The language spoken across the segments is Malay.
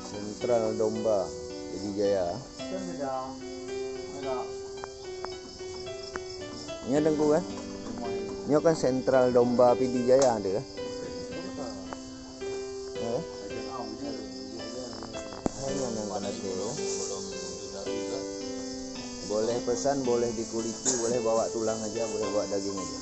Sentral Domba Pidi Jaya. Ini ada ku kan? Ini kan Sentral Domba Pidi Jaya ada kan? Boleh pesan, boleh dikuliti, boleh bawa tulang aja, boleh bawa daging aja.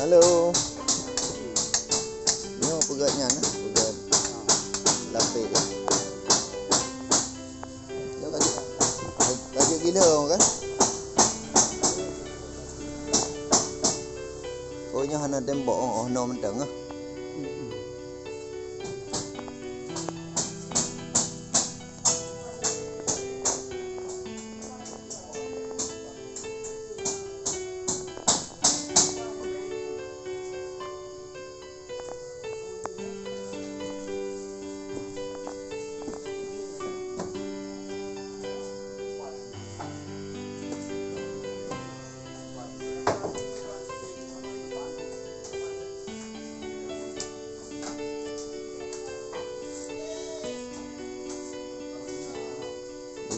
Halo. Ni apa pegatnya nah? Pegat lapik kan. Dia kaji gila kan? Oh nya hana tembok oh no mentang ah.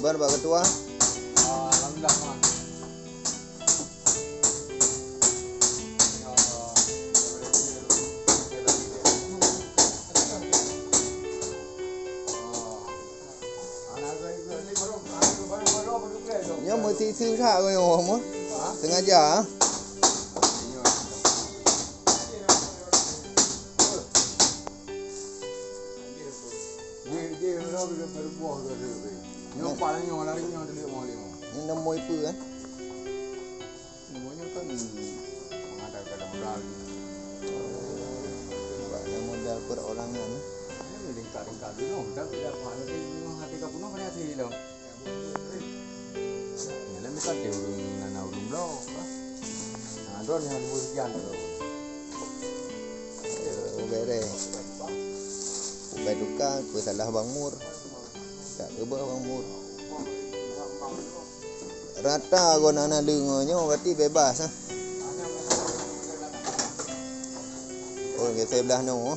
Kabar Pak Ketua? Alhamdulillah Pak. Nhớ mới thi sư thạ rồi không á? Từng ngày giờ Yang paling yang lari yang terlihat malu. Yang nama itu kan? Semuanya kan mengadakan modal. Ada modal perorangan. Ini ringkat-ringkat dulu. Dah tidak mana tu memang hati kau punya kena hati lo. Ni lagi kan dia urung nana urung lo. Nah, don yang bersekian lo. Bere. Ubai duka, ku salah Bang Mur. Tak kebah Bang Mur. Rata kau nak dengarnya berarti bebas ah. Oh, ke sebelah no.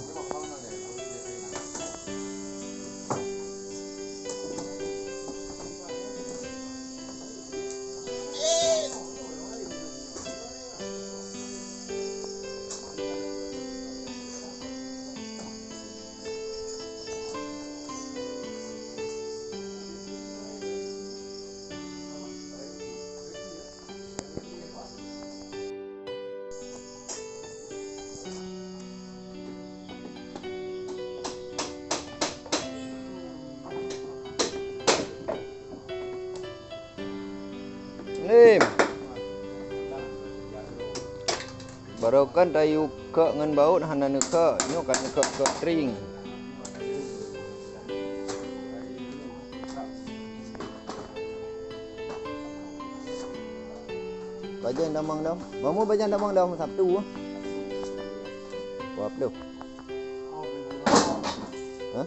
Lim. Barokan tayu ke ngan baut hana neka, nyo kan neka ke ring. Bajan damang dam. Mamu bajan damang dam Sabtu. Buat tu. Hah?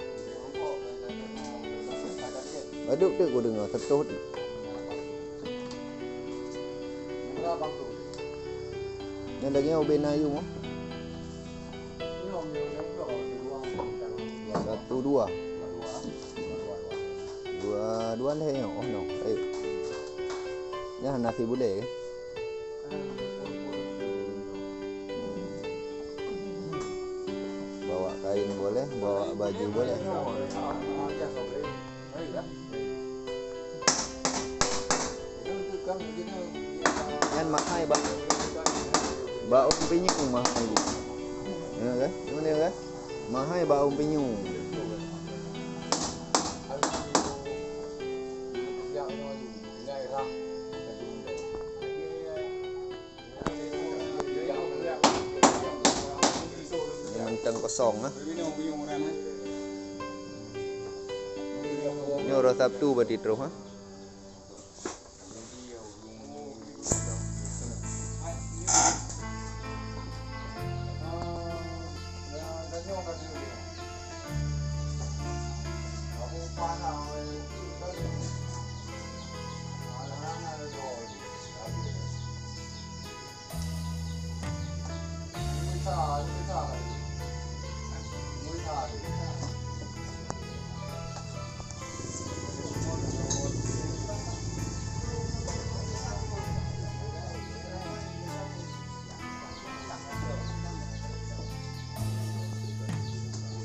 Aduk tu aku dengar setut. Yang dagingnya ubi nayu mah. 1 2. 2 leh oh no. Nya nasi bude. Bawa kain boleh, bawa baju boleh. Yan mahal ba? Baon pinyong mahal. Ya kan? Mana kan? Mahal baon pinyong. batang kosong ah. Ini orang Sabtu berarti terus ah.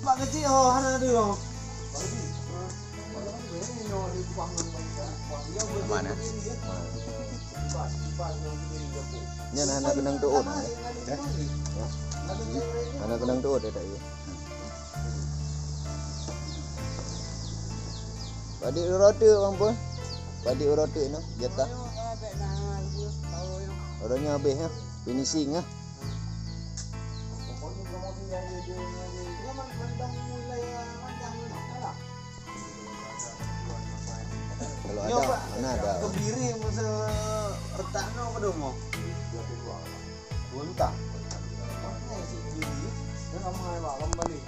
Pak kecil oh hana dia. Mana? Ini anak benang tuut. Ya. Anak benang tuut ada ya. Padi roti bang pun. Padi roti no jatah. Orangnya habis ya. Finishing ya. Kalau ada, mana ada? Kebiri masa retakno apa dong mau? Buntang. Si kebiri, dia kamai pak kembali.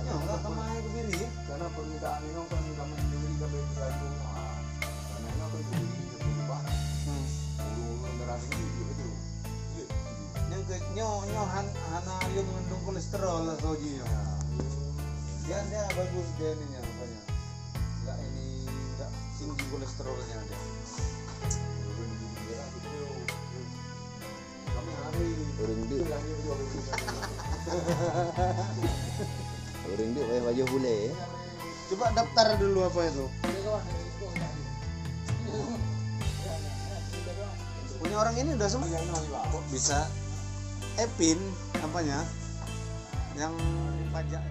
Enggak kamai kebiri. Karena permintaan ini kan kami diberi kabel lagu. Karena ini aku diberi kebiri pak. Ulu merah ini betul. Nyo hana yang mengandung kolesterol lah soji. Dia bagus dia ininya apanya. Enggak ini enggak tinggi kolesterolnya dia. Kami hari Orang dia pakai baju bule. coba daftar dulu apa itu. Punya orang ini udah semua. Kok bisa Epin apanya? Yang pajak